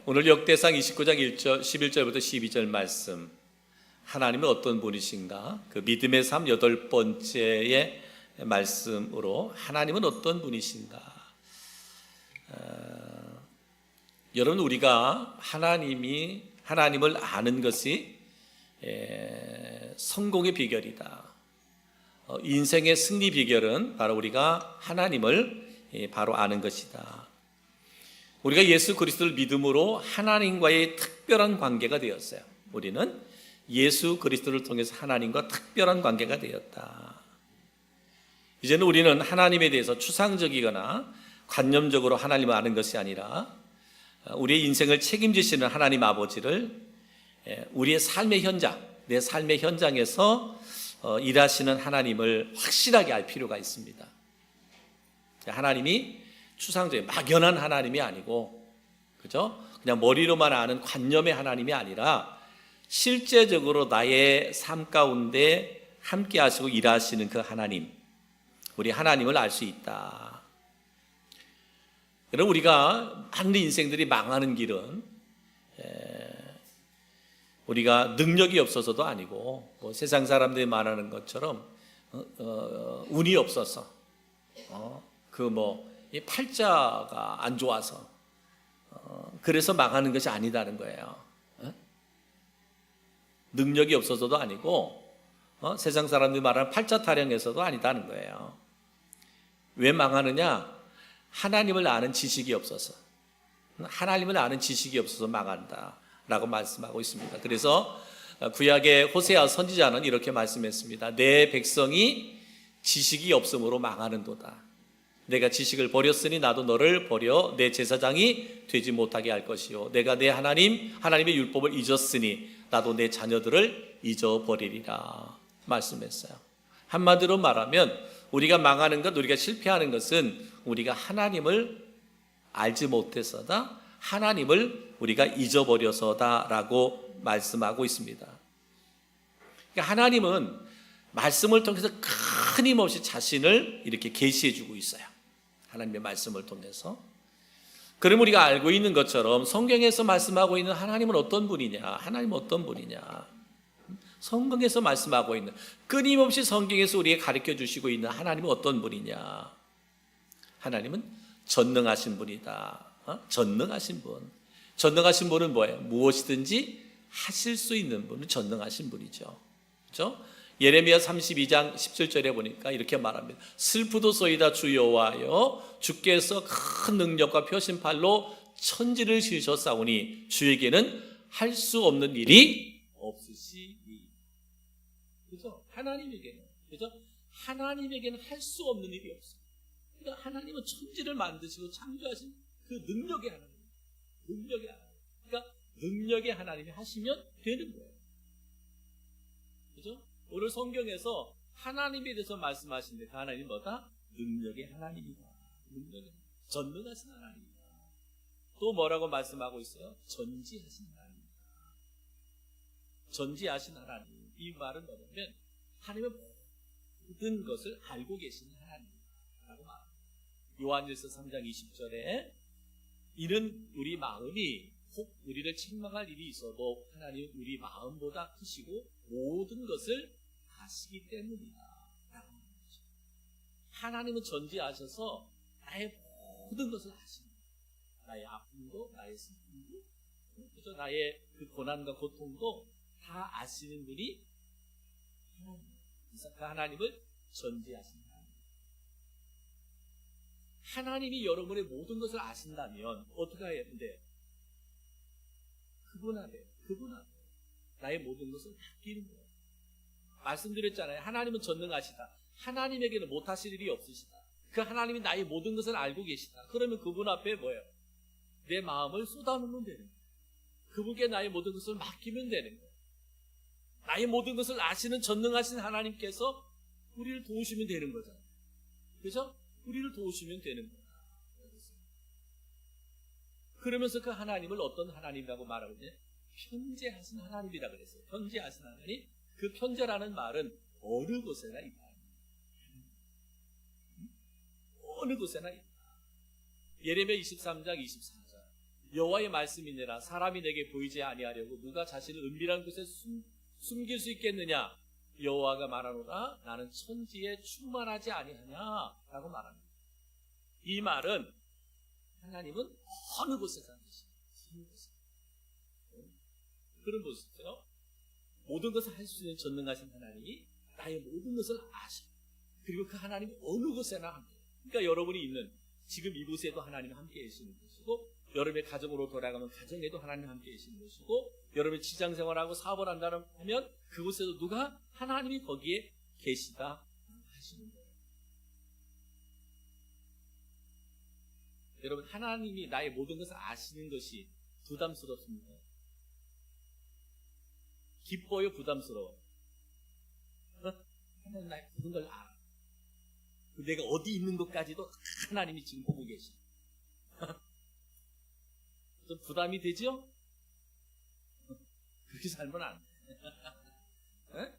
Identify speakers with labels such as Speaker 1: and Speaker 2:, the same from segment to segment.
Speaker 1: 오늘 역대상 29장 11절부터 12절 말씀, 하나님은 어떤 분이신가? 그 믿음의 삶 8번째의 말씀으로 하나님은 어떤 분이신가? 여러분, 우리가 하나님을 아는 것이 성공의 비결이다. 인생의 승리 비결은 바로 우리가 하나님을 바로 아는 것이다. 우리가 예수 그리스도를 믿음으로 하나님과의 특별한 관계가 되었어요. 우리는 예수 그리스도를 통해서 하나님과 특별한 관계가 되었다. 이제는 우리는 하나님에 대해서 추상적이거나 관념적으로 하나님을 아는 것이 아니라 우리의 인생을 책임지시는 하나님 아버지를 우리의 삶의 현장, 내 삶의 현장에서 일하시는 하나님을 확실하게 알 필요가 있습니다. 하나님이 추상적인 막연한 하나님이 아니고, 그죠? 그냥 머리로만 아는 관념의 하나님이 아니라 실제적으로 나의 삶 가운데 함께 하시고 일하시는 그 하나님, 우리 하나님을 알 수 있다. 여러분, 우리가 많은 인생들이 망하는 길은 우리가 능력이 없어서도 아니고, 세상 사람들이 말하는 것처럼 운이 없어서, 이 팔자가 안 좋아서, 그래서 망하는 것이 아니다는 거예요. 능력이 없어서도 아니고, 세상 사람들이 말하는 팔자 타령에서도 아니다는 거예요. 왜 망하느냐? 하나님을 아는 지식이 없어서, 하나님을 아는 지식이 없어서 망한다라고 말씀하고 있습니다. 그래서 구약의 호세아 선지자는 이렇게 말씀했습니다. 내 백성이 지식이 없음으로 망하는도다. 내가 지식을 버렸으니 나도 너를 버려 내 제사장이 되지 못하게 할 것이요, 내가 내 하나님의 율법을 잊었으니 나도 내 자녀들을 잊어버리리라 말씀했어요. 한마디로 말하면 우리가 망하는 것, 우리가 실패하는 것은 우리가 하나님을 알지 못해서다, 하나님을 우리가 잊어버려서다라고 말씀하고 있습니다. 그러니까 하나님은 말씀을 통해서 끊임없이 자신을 이렇게 계시해 주고 있어요. 하나님의 말씀을 통해서. 그럼 우리가 알고 있는 것처럼 성경에서 말씀하고 있는 하나님은 어떤 분이냐? 하나님은 어떤 분이냐? 성경에서 말씀하고 있는, 끊임없이 성경에서 우리에게 가르쳐 주시고 있는 하나님은 어떤 분이냐? 하나님은 전능하신 분이다. 전능하신 분. 전능하신 분은 뭐예요? 무엇이든지 하실 수 있는 분은 전능하신 분이죠. 그렇죠? 예레미야 32장 17절에 보니까 이렇게 말합니다. 슬프도소이다 주 여호와여, 주께서 큰 능력과 펴신팔로 천지를 지으셨사오니 주에게는 할 수 없는 일이 없으시니. 그죠? 하나님에게는 할 수 없는 일이 없어요. 그러니까 하나님은 천지를 만드시고 창조하신 그 능력의 하나님. 그러니까 능력의 하나님이 하시면 되는 거예요. 그죠? 오늘 성경에서 하나님에 대해서 말씀하시는데 그 하나님은 뭐다? 능력의 하나님이다. 전능하신 하나님이다. 또 뭐라고 말씀하고 있어요? 전지하신 하나님이다. 전지하신 하나님. 이 말은 뭐냐면 하나님은 모든 것을 알고 계시는 하나님이라고 말합니다. 요한일서 3장 20절에 이는 우리 마음이 혹 우리를 책망할 일이 있어도 하나님은 우리 마음보다 크시고 모든 것을 아시기 때문이다. 하나님은 전지하셔서 나의 모든 것을 아십니다. 나의 아픔도, 나의 슬픔도, 그죠? 나의 그 고난과 고통도 다 아시는 분이 하나님입니다. 그 하나님을 전지하신 하나님. 하나님이 여러분의 모든 것을 아신다면 어떻게 해야 돼요? 그분 앞에 나의 모든 것을 맡기는 거예요. 말씀드렸잖아요. 하나님은 전능하시다. 하나님에게는 못하실 일이 없으시다. 그 하나님이 나의 모든 것을 알고 계시다. 그러면 그분 앞에 뭐예요? 내 마음을 쏟아놓으면 되는 거예요. 그분께 나의 모든 것을 맡기면 되는 거예요. 나의 모든 것을 아시는 전능하신 하나님께서 우리를 도우시면 되는 거잖아요. 그죠? 우리를 도우시면 되는 거예요. 그러면서 그 하나님을 어떤 하나님이라고 말하고 있냐? 편재하신 하나님이라 그랬어요. 편재하신 하나님. 그 편재라는 말은 어느 곳에나 있다. 어느 곳에나 있다. 예레미야 23장 24절. 여호와의 말씀이니라. 사람이 내게 보이지 아니하려고 누가 자신을 은밀한 곳에 숨길 수 있겠느냐. 여호와가 말하노라. 나는 천지에 충만하지 아니하냐라고 말합니다. 이 말은 하나님은 어느 곳에 사시죠? 어느 곳에. 그런 모습이죠. 모든 것을 할 수 있는 전능하신 하나님이 나의 모든 것을 아셔. 그리고 그 하나님이 어느 곳에나 함께. 그러니까 여러분이 있는 지금 이곳에도 하나님이 함께 계시는 것이고, 여러분의 가정으로 돌아가면 가정에도 하나님 함께 계시는 것이고, 여러분이 직장생활하고 사업을 한다면 그곳에도 누가 하나님이 거기에 계시다 하시는 거예요. 여러분, 하나님이 나의 모든 것을 아시는 것이 부담스럽습니다. 기뻐요, 부담스러워? 하나님 나의 모든 걸 알아. 내가 어디 있는 것까지도 하나님이 지금 보고 계시. 좀 부담이 되죠? 그렇게 살면 안 돼.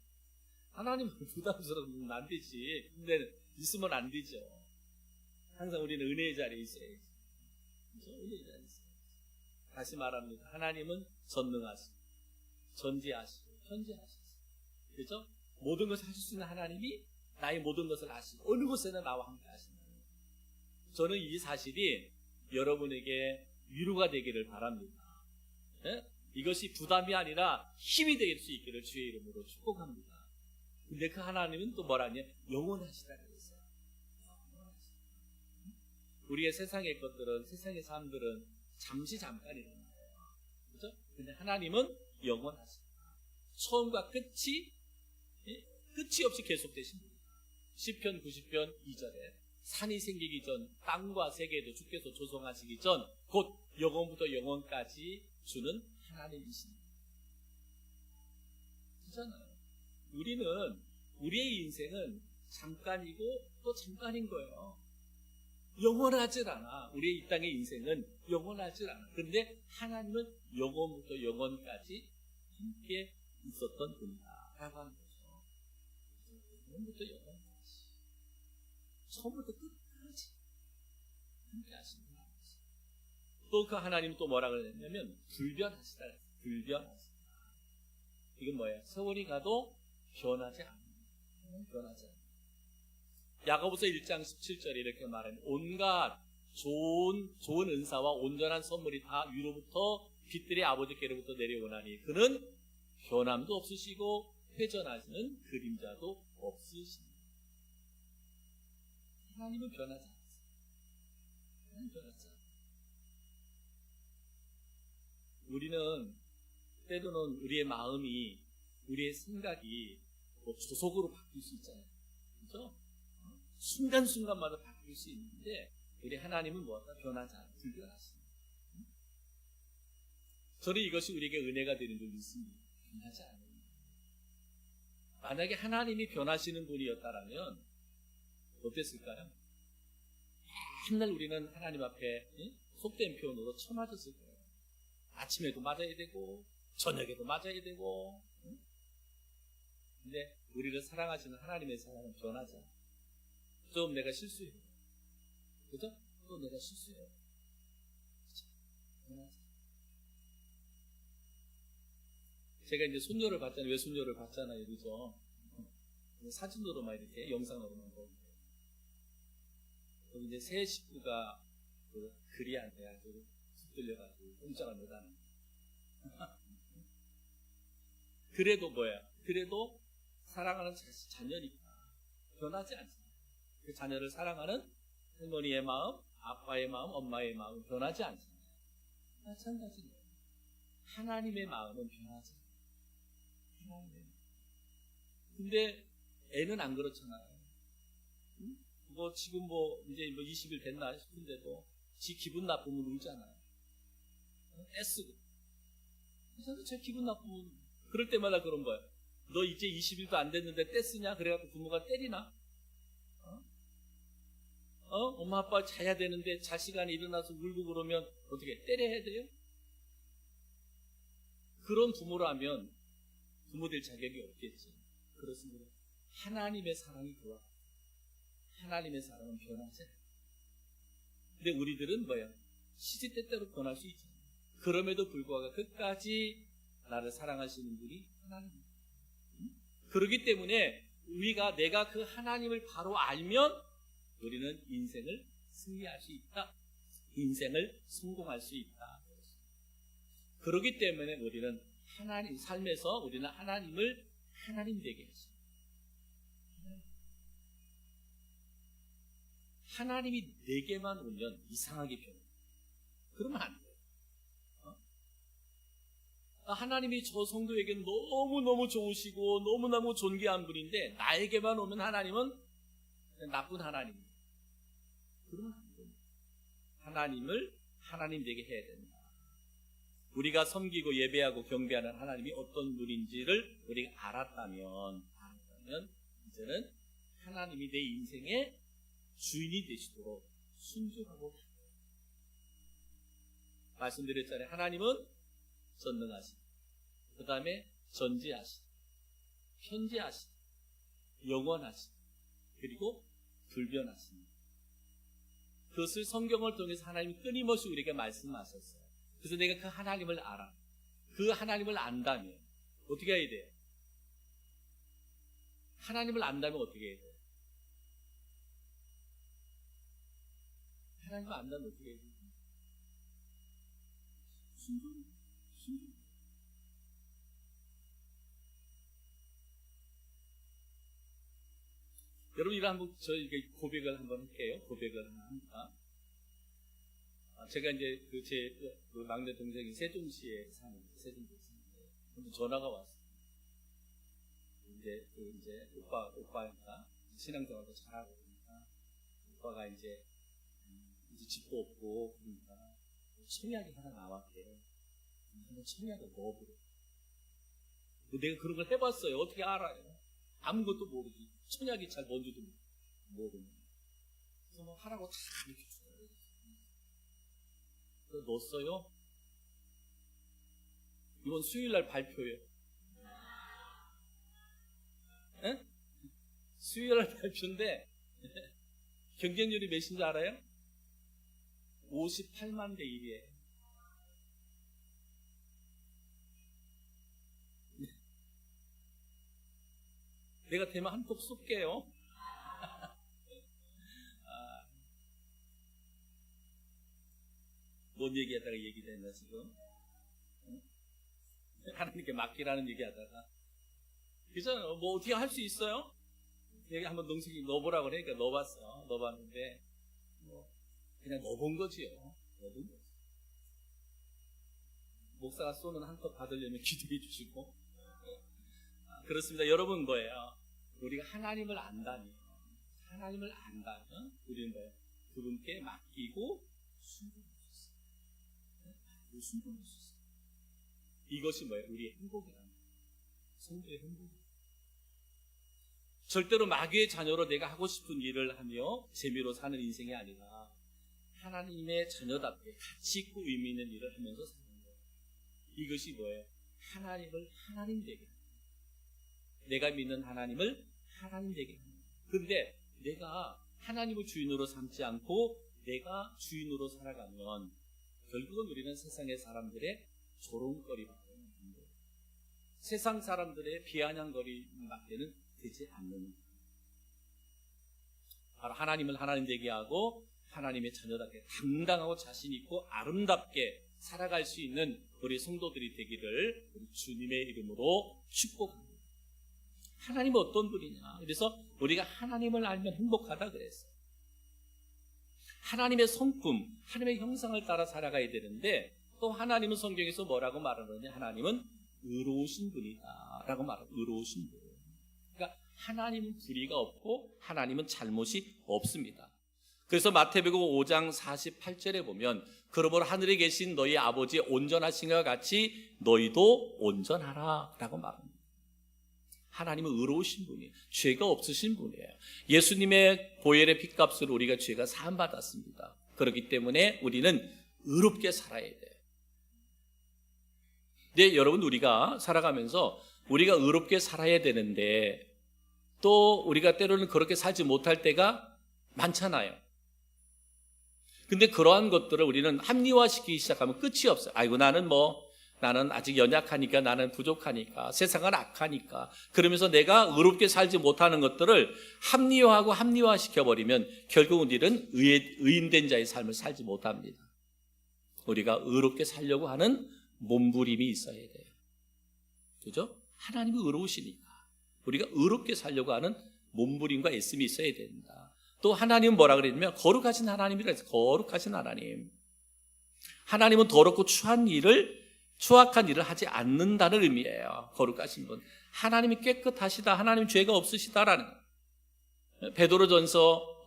Speaker 1: 하나님은 부담스러우면 안 되지. 근데 있으면 안 되죠. 항상 우리는 은혜의 자리에 있어야지. 그렇죠? 은혜의 자리에 있어야지. 다시 말합니다. 하나님은 전능하시고, 전지하시고, 현지하시고. 그렇죠? 모든 것을 하실 수 있는 하나님이 나의 모든 것을 아시고 어느 곳에나 나와 함께 하신다. 저는 이 사실이 여러분에게 위로가 되기를 바랍니다. 예? 이것이 부담이 아니라 힘이 될 수 있기를 주의 이름으로 축복합니다. 근데 그 하나님은 또 뭐라냐? 영원하시다고 했어요. 우리의 세상의 것들은, 세상의 삶들은 잠시 잠깐이란 말이에요. 그렇죠? 근데 하나님은 영원하십니다. 처음과 끝이 없이 계속되십니다. 시편 90편 2절에 산이 생기기 전 땅과 세계도 주께서 조성하시기 전 곧 영원부터 영원까지 주는 하나님이십니다. 그렇잖아요. 우리의 인생은 잠깐이고 또 잠깐인 거예요. 영원하질 않아. 우리의 이 땅의 인생은 영원하질 않아. 그런데 하나님은 영원부터 영원까지 함께 있었던 분이다 라고 하는 거죠. 영원부터 영원까지, 처음부터 끝까지 함께 하시는 분이죠. 또 그 하나님은 또 뭐라 그랬냐면 불변하시다. 불변하시다. 이건 뭐예요? 세월이 가도 변하지 않는다. 변하지 않는다. 야고보서 1장 17절에 이렇게 말합니다. 온갖 좋은 은사와 온전한 선물이 다 위로부터 빛들의 아버지께로부터 내려오나니 그는 변함도 없으시고 회전하시는 그림자도 없으십니다. 하나님은 변하지 않습니다. 하나님은 변하지 않습니다. 우리는 때로는 우리의 마음이, 우리의 생각이 뭐 조속으로 바뀔 수 있잖아요. 그렇죠? 순간순간마다 바뀔 수 있는데 우리 하나님은 뭐다? 변하지 않아요. 불변하십니다. 저는 이것이 우리에게 은혜가 되는 줄 믿습니다. 변하지 않아요. 만약에 하나님이 변하시는 분이었다면 어땠을까요? 맨날 우리는 하나님 앞에 속된 표현으로 쳐맞았을 거예요. 아침에도 맞아야 되고 저녁에도 맞아야 되고. 근데 우리를 사랑하시는 하나님의 사랑은 변하지 않아요. 좀 내가 실수해요. 그죠? 또 내가 실수해요. 그죠? 변하지. 제가 이제 손녀를 봤잖아요. 외손녀를 봤잖아요. 그죠? 사진으로만 이렇게, 영상으로만 보고. 그리고 이제 새 식구가 그 글이 안 돼가지고, 붙들려가지고, 꼼짝을 못하는. 그래도 뭐야? 그래도 사랑하는 자녀니까 변하지 않습니다. 그 자녀를 사랑하는 할머니의 마음, 아빠의 마음, 엄마의 마음 변하지 않습니다. 마찬가지입니다. 하나님의 마음은 변하지 않아요. 근데 애는 안 그렇잖아요. 뭐 지금 이제 20일 됐나 싶은데도 지 기분 나쁘면 울잖아요. 애쓰고. 그래서 제 기분 나쁘면 그럴 때마다 그런 거예요. 너 이제 20일도 안 됐는데 떼쓰냐? 그래갖고 부모가 때리나? 엄마 아빠 자야 되는데 잘 시간에 일어나서 울고 그러면 어떻게 때려야 돼요? 그런 부모라면 부모 될 자격이 없겠지. 그렇습니다. 하나님의 사랑이 그와 같아요. 하나님의 사랑은 변하지 않아요. 근데 우리들은 뭐예요? 시시때때로 변할 수 있잖아요. 그럼에도 불구하고 끝까지 나를 사랑하시는 분이 하나님입니다. 그렇기 때문에 내가 그 하나님을 바로 알면 우리는 인생을 승리할 수 있다. 인생을 성공할 수 있다. 그렇기 때문에 우리는 하나님 삶에서 우리는 하나님을 하나님 되게 했습니다. 하나님이 내게만 오면 이상하게 변해. 그러면 안 돼요. 하나님이 저 성도에게 너무너무 좋으시고 너무너무 존귀한 분인데 나에게만 오면 하나님은 나쁜 하나님이에요. 그러면 안 돼요. 하나님을 하나님 되게 해야 된다. 우리가 섬기고 예배하고 경배하는 하나님이 어떤 분인지를 우리가 알았다면 이제는 하나님이 내 인생의 주인이 되시도록 순종하고 말씀드렸잖아요. 하나님은 전능하시다. 그 다음에 전지하시다. 현재하시다. 영원하시다. 그리고 불변하십니다. 그것을 성경을 통해서 하나님이 끊임없이 우리에게 말씀하셨어요. 그래서 내가 그 하나님을 알아. 그 하나님을 안다면 어떻게 해야 돼요? 하나님을 안다면 어떻게 해야 돼요? 하나님을 안다면 어떻게 해야 돼요? 순종. 여러분, 이거 한번 저희 고백을 한번 할게요. 고백을 합니다. 제가 이제 제 막내 동생이 세종시에 사는데, 세종시에 사는데, 전화가 왔어요. 이제 오빠니까 신앙생활도 잘하고 그러니까 오빠가 이제 집도 없고 그러니까 청약이 하나 나왔대요. 청약을 넣어보래. 내가 그런 걸 해봤어요. 어떻게 알아요? 아무것도 모르지. 청약이 잘 뭔지도 모르는. 그래서 뭐 하라고 다 이렇게 주더라고요. 그래서 넣었어요. 이번 수요일날 발표예요. 에? 수요일날 발표인데 경쟁률이 몇인 줄 알아요? 58만 대 1이에요. 내가 되면 한턱 쏠게요. 뭔 얘기하다가 얘기됐나 지금? 하나님께 맡기라는 얘기하다가. 그래서 뭐 어떻게 할 수 있어요? 여기 한번 동생이 넣어보라 그러니까 넣어봤어. 넣어봤는데 뭐 그냥 넣어본 거지요. 넣어본 거지. 목사가 쏘는 한턱 받으려면 기도해 주시고. 그렇습니다. 여러분 뭐예요? 우리가 하나님을 안다면 우리는 뭐예요? 그분께 맡기고 순종할 수 있어요. 순종할 수 있어요. 이것이 뭐예요? 우리의 행복이라는 거예요. 성도의 행복이에요. 절대로 마귀의 자녀로 내가 하고 싶은 일을 하며 재미로 사는 인생이 아니라 하나님의 자녀답게 가치 있고 의미 있는 일을 하면서 사는 거예요. 이것이 뭐예요? 하나님을 하나님 되게 하는 거예요. 내가 믿는 하나님을 하나님 되게 하는 거예요. 그런데 내가 하나님을 주인으로 삼지 않고 내가 주인으로 살아가면 결국은 우리는 세상의 사람들의 조롱거리밖에 되는 거예요. 세상 사람들의 비아냥거리밖에는 되지 않는 거예요. 바로 하나님을 하나님 되게 하고 하나님의 자녀답게 당당하고 자신 있고 아름답게 살아갈 수 있는 우리 성도들이 되기를 우리 주님의 이름으로 축복합니다. 하나님은 어떤 분이냐? 그래서 우리가 하나님을 알면 행복하다 그랬어요. 하나님의 성품, 하나님의 형상을 따라 살아가야 되는데 또 하나님은 성경에서 뭐라고 말하느냐? 하나님은 의로우신 분이다 라고 말하고 의로우신 분. 그러니까 하나님은 불의가 없고 하나님은 잘못이 없습니다. 그래서 마태복음 5장 48절에 보면 그러므로 하늘에 계신 너희 아버지의 온전하신 것 같이 너희도 온전하라 라고 말합니다. 하나님은 의로우신 분이에요. 죄가 없으신 분이에요. 예수님의 보혈의 핏값으로 우리가 죄가 사함받았습니다. 그렇기 때문에 우리는 의롭게 살아야 돼요. 네, 여러분 우리가 살아가면서 우리가 의롭게 살아야 되는데 또 우리가 때로는 그렇게 살지 못할 때가 많잖아요. 근데 그러한 것들을 우리는 합리화시키기 시작하면 끝이 없어요. 아이고, 나는 아직 연약하니까, 나는 부족하니까, 세상은 악하니까, 그러면서 내가 의롭게 살지 못하는 것들을 합리화하고 합리화시켜버리면 결국 우리는 의인된 자의 삶을 살지 못합니다. 우리가 의롭게 살려고 하는 몸부림이 있어야 돼요. 그죠? 하나님이 의로우시니까 우리가 의롭게 살려고 하는 몸부림과 애씀이 있어야 된다. 또 하나님은 뭐라 그랬냐면 거룩하신 하나님이라 해서 거룩하신 하나님. 하나님은 더럽고 추악한 일을 하지 않는다는 의미예요. 거룩하신 분. 하나님이 깨끗하시다. 하나님 죄가 없으시다라는 거예요. 베드로전서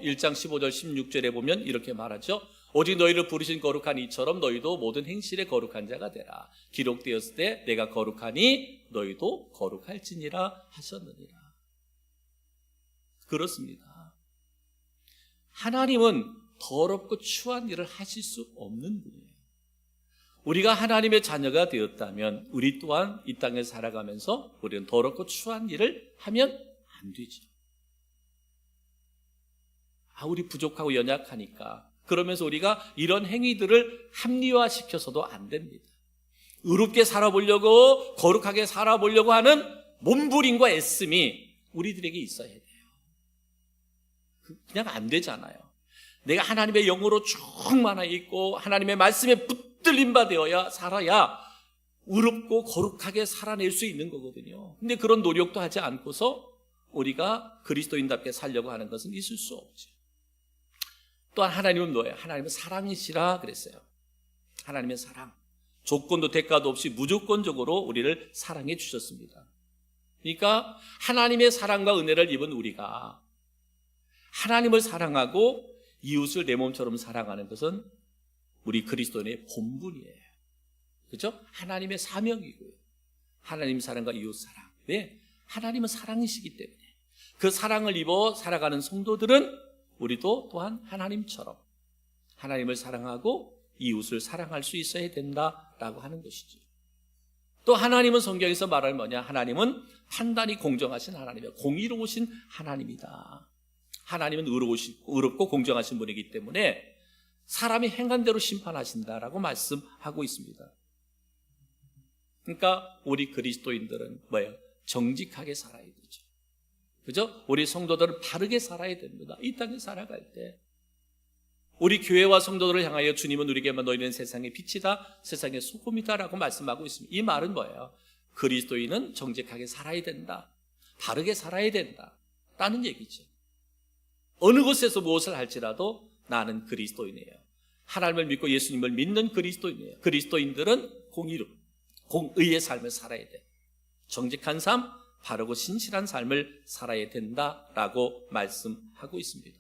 Speaker 1: 1장 15절 16절에 보면 이렇게 말하죠. 오직 너희를 부르신 거룩한 이처럼 너희도 모든 행실에 거룩한 자가 되라. 기록되었을 때 내가 거룩하니 너희도 거룩할지니라 하셨느니라. 그렇습니다. 하나님은 더럽고 추한 일을 하실 수 없는 분이에요. 우리가 하나님의 자녀가 되었다면 우리 또한 이 땅에 살아가면서 우리는 더럽고 추한 일을 하면 안 되죠. 우리 부족하고 연약하니까. 그러면서 우리가 이런 행위들을 합리화시켜서도 안 됩니다. 의롭게 살아보려고, 거룩하게 살아보려고 하는 몸부림과 애씀이 우리들에게 있어야 돼요. 그냥 안 되잖아요. 내가 하나님의 영으로 충만하여 있고 하나님의 말씀에 붙들림 바 되어야 살아야 의롭고 거룩하게 살아낼 수 있는 거거든요. 근데 그런 노력도 하지 않고서 우리가 그리스도인답게 살려고 하는 것은 있을 수 없죠. 또한 하나님은 뭐예요? 하나님은 사랑이시라 그랬어요. 하나님의 사랑. 조건도 대가도 없이 무조건적으로 우리를 사랑해 주셨습니다. 그러니까 하나님의 사랑과 은혜를 입은 우리가 하나님을 사랑하고 이웃을 내 몸처럼 사랑하는 것은 우리 그리스도인의 본분이에요. 그렇죠? 하나님의 사명이고요. 하나님 사랑과 이웃 사랑. 왜? 하나님은 사랑이시기 때문에 그 사랑을 입어 살아가는 성도들은 우리도 또한 하나님처럼 하나님을 사랑하고 이웃을 사랑할 수 있어야 된다라고 하는 것이죠. 또 하나님은 성경에서 말할 뭐냐? 하나님은 판단이 공정하신 하나님이에요. 공의로우신 하나님이다. 하나님은 의롭고 공정하신 분이기 때문에 사람이 행한 대로 심판하신다라고 말씀하고 있습니다. 그러니까 우리 그리스도인들은 뭐예요? 정직하게 살아야 되죠. 그죠? 우리 성도들은 바르게 살아야 됩니다. 이 땅에 살아갈 때 우리 교회와 성도들을 향하여 주님은 우리에게만 너희는 세상의 빛이다, 세상의 소금이다라고 말씀하고 있습니다. 이 말은 뭐예요? 그리스도인은 정직하게 살아야 된다, 바르게 살아야 된다라는 얘기죠. 어느 곳에서 무엇을 할지라도 나는 그리스도인이에요. 하나님을 믿고 예수님을 믿는 그리스도인이에요. 그리스도인들은 공의의 삶을 살아야 돼. 정직한 삶, 바르고 신실한 삶을 살아야 된다라고 말씀하고 있습니다.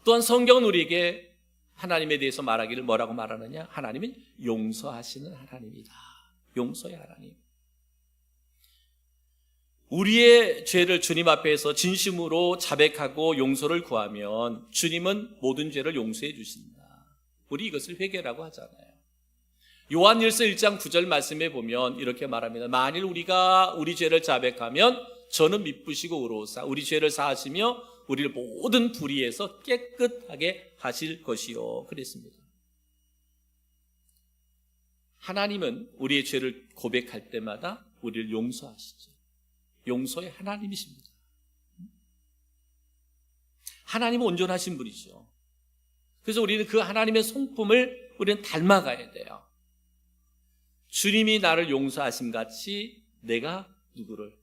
Speaker 1: 또한 성경은 우리에게 하나님에 대해서 말하기를 뭐라고 말하느냐? 하나님은 용서하시는 하나님이다. 용서의 하나님. 우리의 죄를 주님 앞에서 진심으로 자백하고 용서를 구하면 주님은 모든 죄를 용서해 주신다. 우리 이것을 회개라고 하잖아요. 요한일서 1장 9절 말씀에 보면 이렇게 말합니다. 만일 우리가 우리 죄를 자백하면 저는 미쁘시고 의로우사 우리 죄를 사하시며 우리를 모든 불의에서 깨끗하게 하실 것이요 그랬습니다. 하나님은 우리의 죄를 고백할 때마다 우리를 용서하시죠. 용서의 하나님이십니다. 하나님은 온전하신 분이죠. 그래서 우리는 그 하나님의 성품을 우리는 닮아가야 돼요. 주님이 나를 용서하심 같이 내가 누구를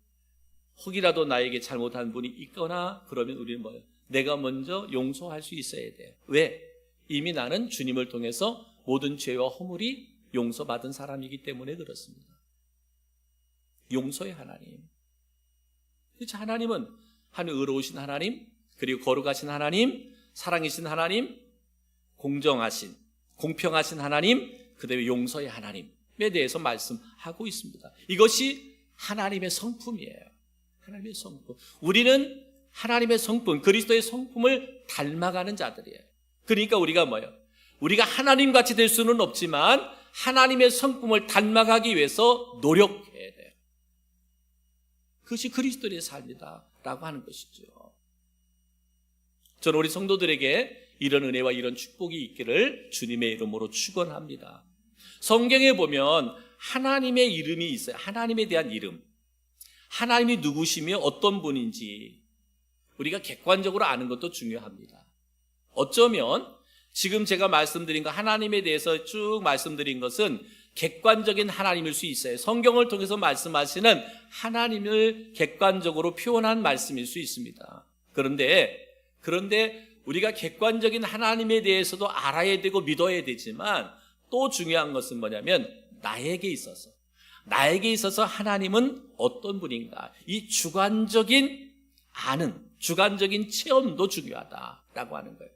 Speaker 1: 혹이라도 나에게 잘못한 분이 있거나 그러면 우리는 뭐예요? 내가 먼저 용서할 수 있어야 돼요. 왜? 이미 나는 주님을 통해서 모든 죄와 허물이 용서받은 사람이기 때문에 그렇습니다. 용서의 하나님. 그렇죠? 하나님은 하나님 의로우신 하나님, 그리고 거룩하신 하나님, 사랑이신 하나님, 공정하신, 공평하신 하나님, 그다음에 용서의 하나님에 대해서 말씀하고 있습니다. 이것이 하나님의 성품이에요. 하나님의 성품. 우리는 하나님의 성품, 그리스도의 성품을 닮아가는 자들이에요. 그러니까 우리가 뭐예요? 우리가 하나님같이 될 수는 없지만 하나님의 성품을 닮아가기 위해서 노력해야 돼요. 그것이 그리스도의 삶이다 라고 하는 것이죠. 저는 우리 성도들에게 이런 은혜와 이런 축복이 있기를 주님의 이름으로 축원합니다. 성경에 보면 하나님의 이름이 있어요. 하나님에 대한 이름. 하나님이 누구시며 어떤 분인지 우리가 객관적으로 아는 것도 중요합니다. 어쩌면 지금 제가 말씀드린 거 하나님에 대해서 쭉 말씀드린 것은 객관적인 하나님일 수 있어요. 성경을 통해서 말씀하시는 하나님을 객관적으로 표현한 말씀일 수 있습니다. 그런데 우리가 객관적인 하나님에 대해서도 알아야 되고 믿어야 되지만 또 중요한 것은 뭐냐면 나에게 있어서 하나님은 어떤 분인가, 이 주관적인 아는, 주관적인 체험도 중요하다라고 하는 거예요.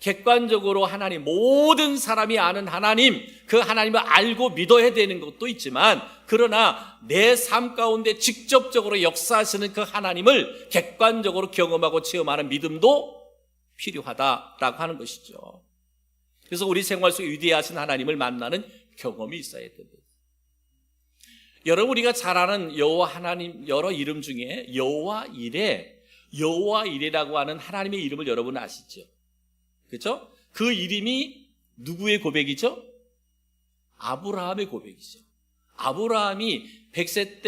Speaker 1: 객관적으로 하나님, 모든 사람이 아는 하나님, 그 하나님을 알고 믿어야 되는 것도 있지만, 그러나 내 삶 가운데 직접적으로 역사하시는 그 하나님을 객관적으로 경험하고 체험하는 믿음도 필요하다라고 하는 것이죠. 그래서 우리 생활 속에 위대하신 하나님을 만나는 경험이 있어야 됩니다. 여러분, 우리가 잘 아는 여호와 하나님 여러 이름 중에 여호와 이레라고 하는 하나님의 이름을 여러분 아시죠? 그렇죠? 그 이름이 누구의 고백이죠? 아브라함의 고백이죠. 아브라함이 100세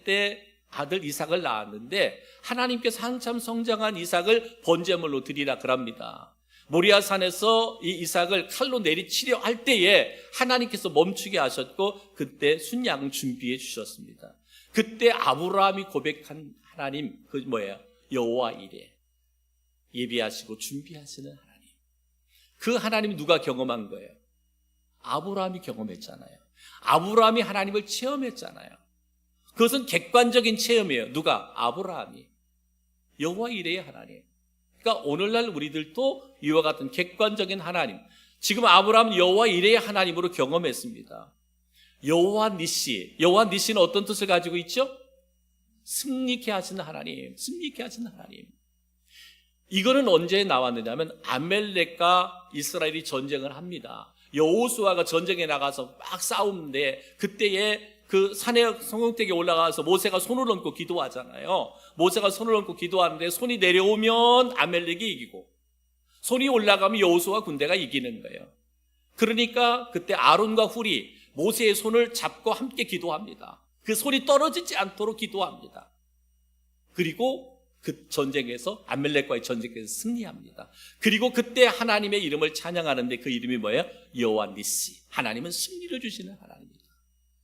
Speaker 1: 때 아들 이삭을 낳았는데 하나님께서 한참 성장한 이삭을 번제물로 드리라 그럽니다. 모리아산에서 이 이삭을 칼로 내리치려 할 때에 하나님께서 멈추게 하셨고 그때 순양 준비해 주셨습니다. 그때 아브라함이 고백한 하나님, 그 뭐예요? 여호와 이레. 예비하시고 준비하시는 하나님. 그 하나님이 누가 경험한 거예요? 아브라함이 경험했잖아요. 아브라함이 하나님을 체험했잖아요. 그것은 객관적인 체험이에요. 누가? 아브라함이. 여호와 이레의 하나님. 그러니까 오늘날 우리들도 이와 같은 객관적인 하나님, 지금 아브라함은 여호와 이레의 하나님으로 경험했습니다. 여호와 니시는 어떤 뜻을 가지고 있죠? 승리케 하시는 하나님, 승리케 하시는 하나님. 이거는 언제 나왔느냐면 아멜렉과 이스라엘이 전쟁을 합니다. 여호수아가 전쟁에 나가서 막 싸우는데 그때에 그 산의 성경택에 올라가서 모세가 손을 얹고 기도하잖아요. 모세가 손을 얹고 기도하는데 손이 내려오면 아멜렉이 이기고 손이 올라가면 여호수아 군대가 이기는 거예요. 그러니까 그때 아론과 훌이 모세의 손을 잡고 함께 기도합니다. 그 손이 떨어지지 않도록 기도합니다. 그리고 그 전쟁에서 아멜렉과의 전쟁에서 승리합니다. 그리고 그때 하나님의 이름을 찬양하는데 그 이름이 뭐예요? 여호와 니시. 하나님은 승리를 주시는 하나님입니다.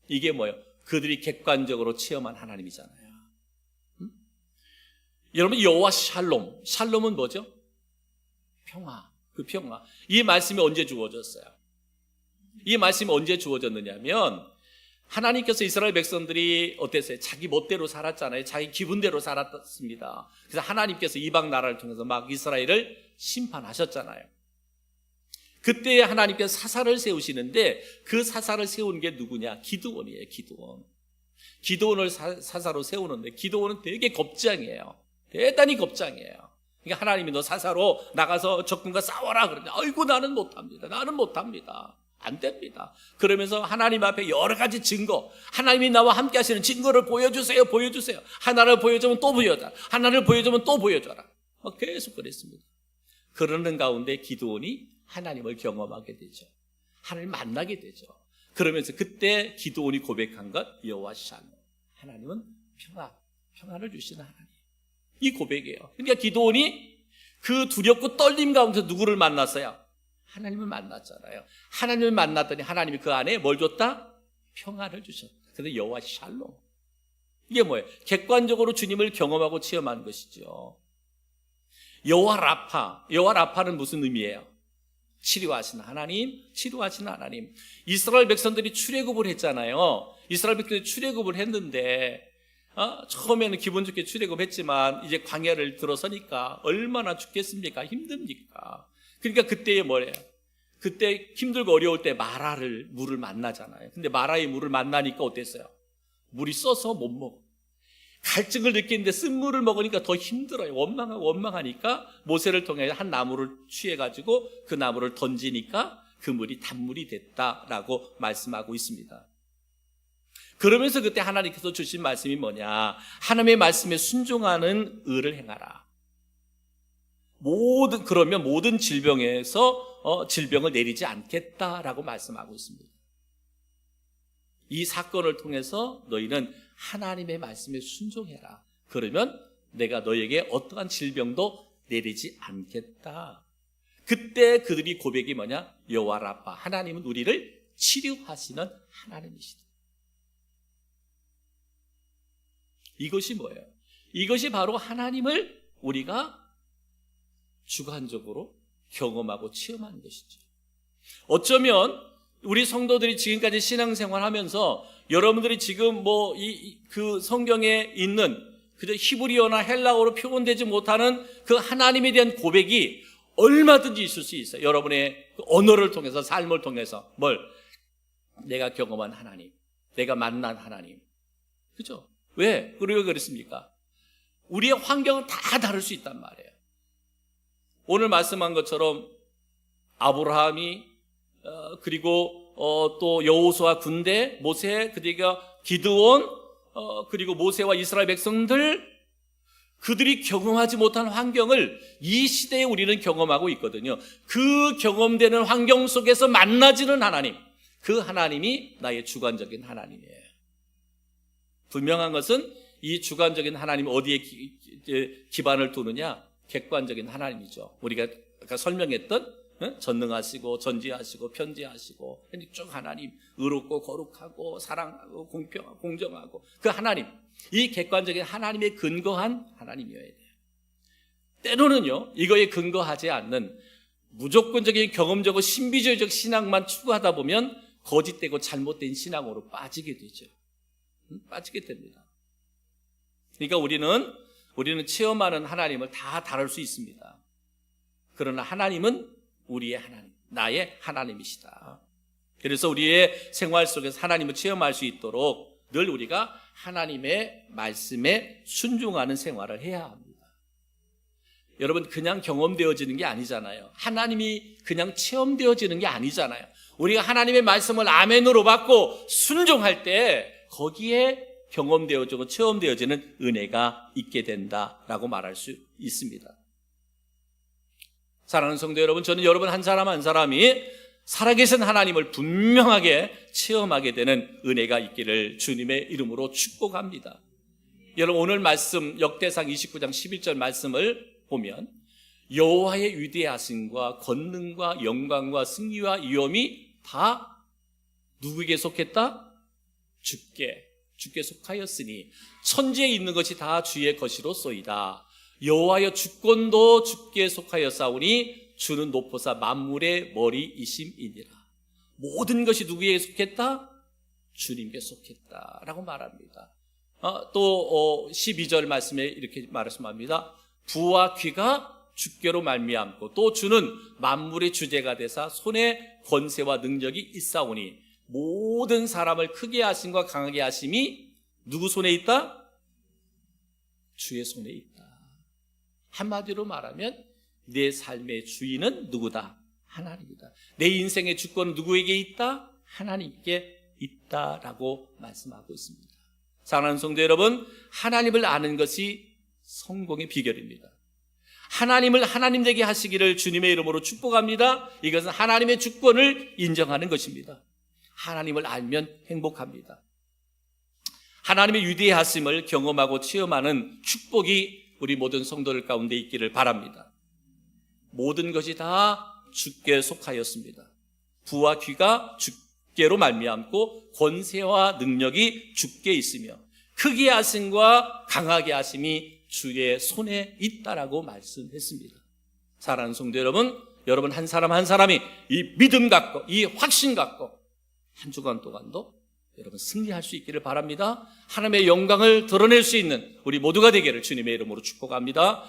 Speaker 1: 이게 뭐예요? 그들이 객관적으로 체험한 하나님이잖아요. 여러분, 여호와 샬롬은 뭐죠? 평화. 그 평화. 이 말씀이 언제 주어졌어요? 이 말씀이 언제 주어졌느냐면 하나님께서 이스라엘 백성들이 어땠어요? 자기 멋대로 살았잖아요. 자기 기분대로 살았습니다. 그래서 하나님께서 이방 나라를 통해서 막 이스라엘을 심판하셨잖아요. 그때 하나님께서 사사를 세우시는데 그 사사를 세운 게 누구냐? 기드온이에요. 기드온을 사사로 세우는데 기드온은 되게 겁장이에요. 대단히 겁장이에요. 그러니까 하나님이 너 사사로 나가서 적군과 싸워라 그러는데 아이고 나는 못합니다. 안 됩니다. 그러면서 하나님 앞에 여러 가지 증거, 하나님이 나와 함께 하시는 증거를 보여주세요. 하나를 보여주면 또 보여줘라. 하나를 보여주면 또 보여줘라. 계속 그랬습니다. 그러는 가운데 기드온이 하나님을 경험하게 되죠. 하나님을 만나게 되죠. 그러면서 그때 기드온이 고백한 것, 여호와 샬롬. 하나님은 평안을 주시는 하나님. 이 고백이에요. 그러니까 기드온이 그 두렵고 떨림 가운데 누구를 만났어요? 하나님을 만났잖아요. 하나님을 만났더니 하나님이 그 안에 뭘 줬다? 평안을 주셨다. 그래서 여호와 샬롬. 이게 뭐예요? 객관적으로 주님을 경험하고 체험하는 것이죠. 여호와 라파는 무슨 의미예요? 치료하시는 하나님. 이스라엘 백성들이 출애굽을 했잖아요. 이스라엘 백성들이 출애굽을 했는데 처음에는 기분 좋게 출애굽했지만 이제 광야를 들어서니까 얼마나 죽겠습니까? 힘듭니까? 그러니까 그때에 뭐래요? 그때 힘들고 어려울 때 물을 만나잖아요. 근데 마라의 물을 만나니까 어땠어요? 물이 써서 못 먹어. 갈증을 느끼는데 쓴물을 먹으니까 더 힘들어요. 원망하니까 모세를 통해 한 나무를 취해가지고 그 나무를 던지니까 그 물이 단물이 됐다라고 말씀하고 있습니다. 그러면서 그때 하나님께서 주신 말씀이 뭐냐? 하나님의 말씀에 순종하는 의를 행하라. 그러면 모든 질병에서 질병을 내리지 않겠다라고 말씀하고 있습니다. 이 사건을 통해서 너희는 하나님의 말씀에 순종해라. 그러면 내가 너에게 어떠한 질병도 내리지 않겠다. 그때 그들이 고백이 뭐냐? 여호와 라파, 하나님은 우리를 치료하시는 하나님이시다. 이것이 뭐예요? 이것이 바로 하나님을 우리가 주관적으로 경험하고 체험하는 것이죠. 어쩌면 우리 성도들이 지금까지 신앙생활하면서 여러분들이 지금 그 성경에 있는 그저 히브리어나 헬라어로 표현되지 못하는 그 하나님에 대한 고백이 얼마든지 있을 수 있어요. 여러분의 언어를 통해서, 삶을 통해서 내가 경험한 하나님, 내가 만난 하나님. 그죠? 왜 그랬습니까? 우리의 환경은 다 다를 수 있단 말이에요. 오늘 말씀한 것처럼 아브라함이 그리고 또 여호수아 군대, 모세, 그리고 기드온, 그리고 모세와 이스라엘 백성들, 그들이 경험하지 못한 환경을 이 시대에 우리는 경험하고 있거든요. 그 경험되는 환경 속에서 만나지는 하나님, 그 하나님이 나의 주관적인 하나님이에요. 분명한 것은 이 주관적인 하나님이 어디에 기반을 두느냐? 객관적인 하나님이죠. 우리가 아까 설명했던 전능하시고 전지하시고 편지하시고 쭉 하나님, 의롭고 거룩하고 사랑하고 공평하고 공정하고 그 하나님, 이 객관적인 하나님에 근거한 하나님이어야 돼요. 때로는요, 이거에 근거하지 않는 무조건적인 경험적이고 신비주의적 신앙만 추구하다 보면 거짓되고 잘못된 신앙으로 빠지게 되죠. 빠지게 됩니다. 그러니까 우리는 체험하는 하나님을 다 다룰 수 있습니다. 그러나 하나님은 우리의 하나님, 나의 하나님이시다. 그래서 우리의 생활 속에서 하나님을 체험할 수 있도록 늘 우리가 하나님의 말씀에 순종하는 생활을 해야 합니다. 여러분, 그냥 경험되어지는 게 아니잖아요. 하나님이 그냥 체험되어지는 게 아니잖아요. 우리가 하나님의 말씀을 아멘으로 받고 순종할 때 거기에 경험되어지고 체험되어지는 은혜가 있게 된다라고 말할 수 있습니다. 사랑하는 성도 여러분, 저는 여러분 한 사람 한 사람이 살아계신 하나님을 분명하게 체험하게 되는 은혜가 있기를 주님의 이름으로 축복합니다. 여러분, 오늘 말씀 역대상 29장 11절 말씀을 보면 여호와의 위대하심과 권능과 영광과 승리와 위엄이 다 누구에게 속했다? 주께 속하였으니 천지에 있는 것이 다 주의 것이로소이다. 여호와여 주권도 주께 속하였사오니 주는 높으사 만물의 머리이심이니라. 모든 것이 누구에게 속했다? 주님께 속했다라고 말합니다. 또 12절 말씀에 이렇게 말씀합니다. 부와 귀가 주께로 말미암고 또 주는 만물의 주제가 되사 손에 권세와 능력이 있사오니 모든 사람을 크게 하심과 강하게 하심이 누구 손에 있다? 주의 손에 있다. 한마디로 말하면 내 삶의 주인은 누구다? 하나님이다. 내 인생의 주권은 누구에게 있다? 하나님께 있다라고 말씀하고 있습니다. 사랑하는 성도 여러분, 하나님을 아는 것이 성공의 비결입니다. 하나님을 하나님 되게 하시기를 주님의 이름으로 축복합니다. 이것은 하나님의 주권을 인정하는 것입니다. 하나님을 알면 행복합니다. 하나님의 위대하심을 경험하고 체험하는 축복이 우리 모든 성도들 가운데 있기를 바랍니다. 모든 것이 다 주께 속하였습니다. 부와 귀가 주께로 말미암고 권세와 능력이 주께 있으며 크게 하심과 강하게 하심이 주의 손에 있다라고 말씀했습니다. 사랑하는 성도 여러분 한 사람 한 사람이 이 믿음 갖고 이 확신 갖고 한 주간 동안도 여러분 승리할 수 있기를 바랍니다. 하나님의 영광을 드러낼 수 있는 우리 모두가 되기를 주님의 이름으로 축복합니다.